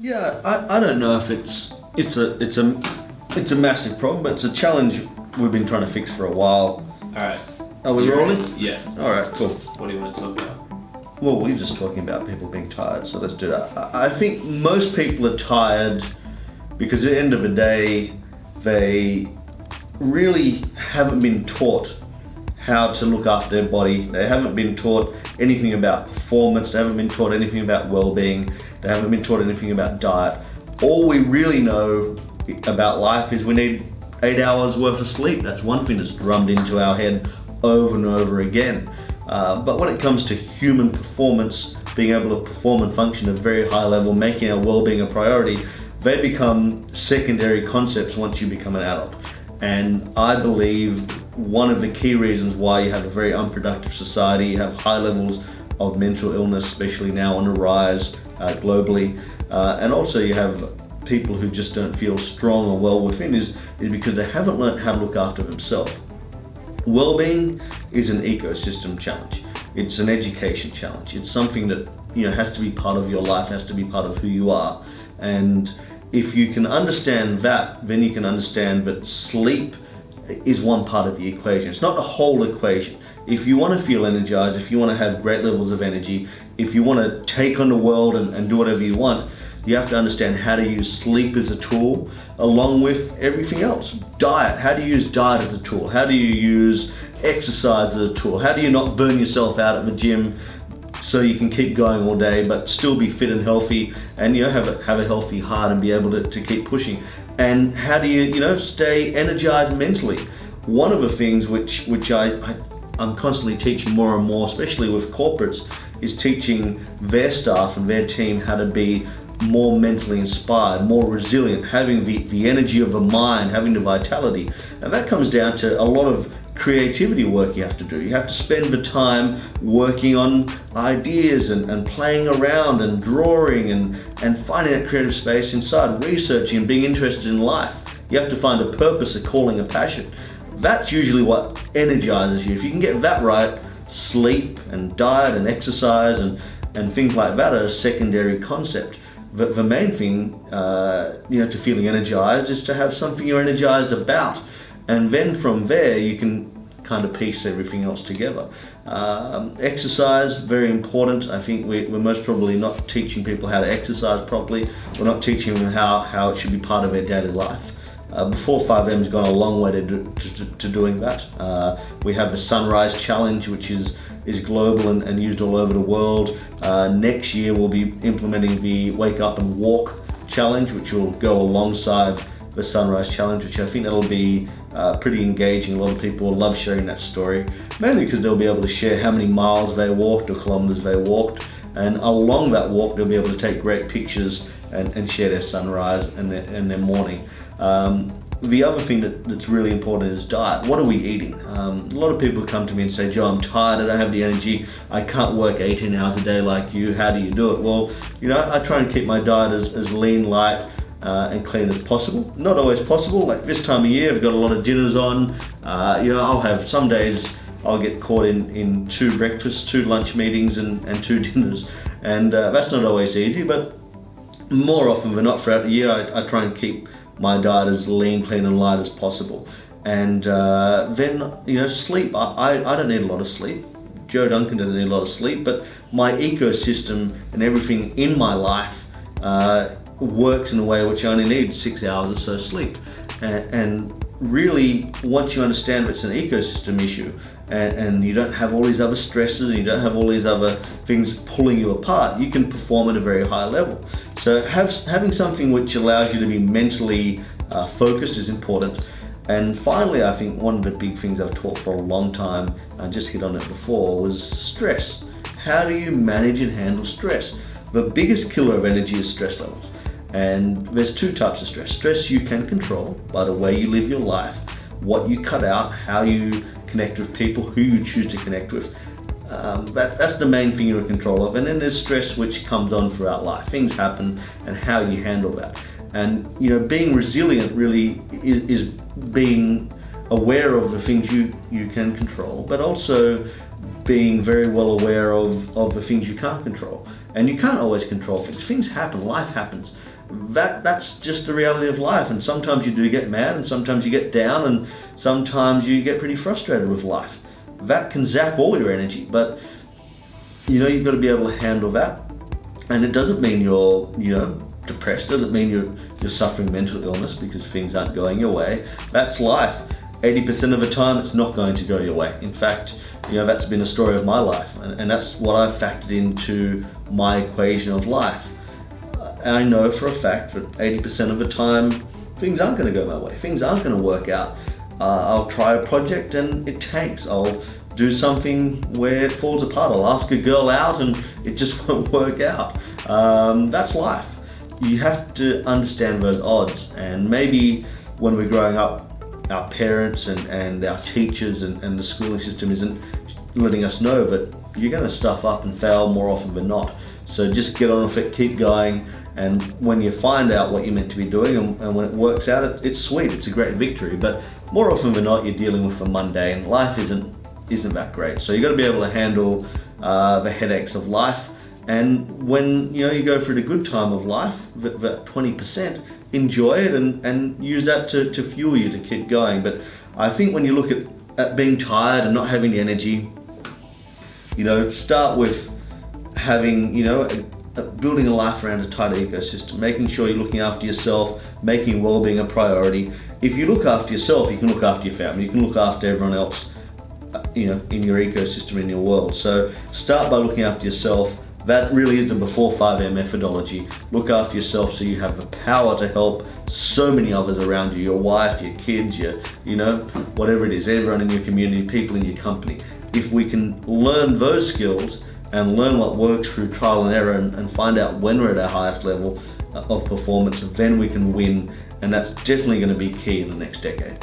Yeah, I don't know if it's a massive problem, but it's a challenge we've been trying to fix for a while. Alright. Are we rolling? Yeah. Alright, cool. What do you want to talk about? Well, we were just talking about people being tired, so let's do that. I think most people are tired because at the end of the day, they really haven't been taught how to look after their body. They haven't been taught anything about performance. They haven't been taught anything about well-being. They haven't been taught anything about diet. All we really know about life is we need 8 hours worth of sleep. That's one thing that's drummed into our head over and over again. But when it comes to human performance, being able to perform and function at a very high level, making our well-being a priority, they become secondary concepts once you become an adult. And I believe one of the key reasons why you have a very unproductive society, you have high levels of mental illness, especially now on the rise globally, and also you have people who just don't feel strong or well within is because they haven't learned how to look after themselves. Well-being is an ecosystem challenge. It's an education challenge. It's something that has to be part of your life, has to be part of who you are. And if you can understand that, then you can understand that sleep is one part of the equation. It's not the whole equation. If you want to feel energized, if you want to have great levels of energy, if you want to take on the world and do whatever you want, you have to understand how to use sleep as a tool along with everything else. Diet, how do you use diet as a tool? How do you use exercise as a tool? How do you not burn yourself out at the gym so you can keep going all day but still be fit and healthy and have a healthy heart and be able to keep pushing? And how do you stay energized mentally? One of the things which I'm constantly teaching more and more, especially with corporates, is teaching their staff and their team how to be more mentally inspired, more resilient, having the energy of a mind, having the vitality. And that comes down to a lot of creativity work you have to do. You have to spend the time working on ideas and playing around and drawing and finding that creative space inside, researching and being interested in life. You have to find a purpose, a calling, a passion. That's usually what energizes you. If you can get that right, sleep and diet and exercise and things like that are a secondary concept. The main thing, to feeling energized is to have something you're energized about. And then from there, you can kind of piece everything else together. Exercise, very important. I think we're most probably not teaching people how to exercise properly. We're not teaching them how it should be part of their daily life. Before 5M has gone a long way to doing that. We have the Sunrise Challenge, which is global and used all over the world. Next year we'll be implementing the Wake Up and Walk Challenge, which will go alongside the Sunrise Challenge, which I think that'll be pretty engaging. A lot of people will love sharing that story, mainly because they'll be able to share how many miles they walked or kilometers they walked, and along that walk they'll be able to take great pictures and share their sunrise and their morning. The other thing that's really important is diet. What are we eating? A lot of people come to me and say, Joe, I'm tired, I don't have the energy, I can't work 18 hours a day like you, how do you do it? Well, I try and keep my diet as lean, light, and clean as possible. Not always possible. Like this time of year, I've got a lot of dinners on. I'll have some days I'll get caught in 2 breakfasts, 2 lunch meetings and 2 dinners. And that's not always easy, but more often than not throughout the year, I try and keep my diet as lean, clean and light as possible. And then, sleep. I don't need a lot of sleep. Joe Duncan doesn't need a lot of sleep, but my ecosystem and everything in my life works in a way which I only need 6 hours or so sleep. And really, once you understand it's an ecosystem issue and you don't have all these other stresses and you don't have all these other things pulling you apart, you can perform at a very high level. So having something which allows you to be mentally focused is important. And finally, I think one of the big things I've taught for a long time, I just hit on it before, was stress. How do you manage and handle stress? The biggest killer of energy is stress levels. And there's 2 types of stress. Stress you can control by the way you live your life, what you cut out, how you connect with people, who you choose to connect with. That's the main thing you're in control of. And then there's stress which comes on throughout life. Things happen and how you handle that. And being resilient really is being aware of the things you can control, but also being very well aware of the things you can't control. And you can't always control things. Things happen, life happens. That's just the reality of life. And sometimes you do get mad, and sometimes you get down, and sometimes you get pretty frustrated with life. That can zap all your energy, but you've got to be able to handle that. And it doesn't mean you're, depressed. It doesn't mean you're suffering mental illness because things aren't going your way. That's life. 80% of the time, it's not going to go your way. In fact, that's been a story of my life, and that's what I've factored into my equation of life. I know for a fact that 80% of the time, things aren't going to go my way. Things aren't going to work out. I'll try a project and it tanks. I'll do something where it falls apart. I'll ask a girl out and it just won't work out. That's life. You have to understand those odds. And maybe when we're growing up, our parents and our teachers and the schooling system isn't letting us know that you're going to stuff up and fail more often than not. So just get on with it, keep going, and when you find out what you're meant to be doing and when it works out, it's sweet, it's a great victory. But more often than not, you're dealing with the mundane. Life isn't that great. So you've got to be able to handle the headaches of life. And when you go through the good time of life, that 20%, enjoy it and use that to fuel you to keep going. But I think when you look at being tired and not having the energy, start with having, building a life around a tighter ecosystem, making sure you're looking after yourself, making well-being a priority. If you look after yourself, you can look after your family, you can look after everyone else, in your ecosystem, in your world. So start by looking after yourself. That really is the before 5M methodology. Look after yourself so you have the power to help so many others around you, your wife, your kids, whatever it is, everyone in your community, people in your company. If we can learn those skills and learn what works through trial and error and find out when we're at our highest level of performance, then we can win. And that's definitely going to be key in the next decade.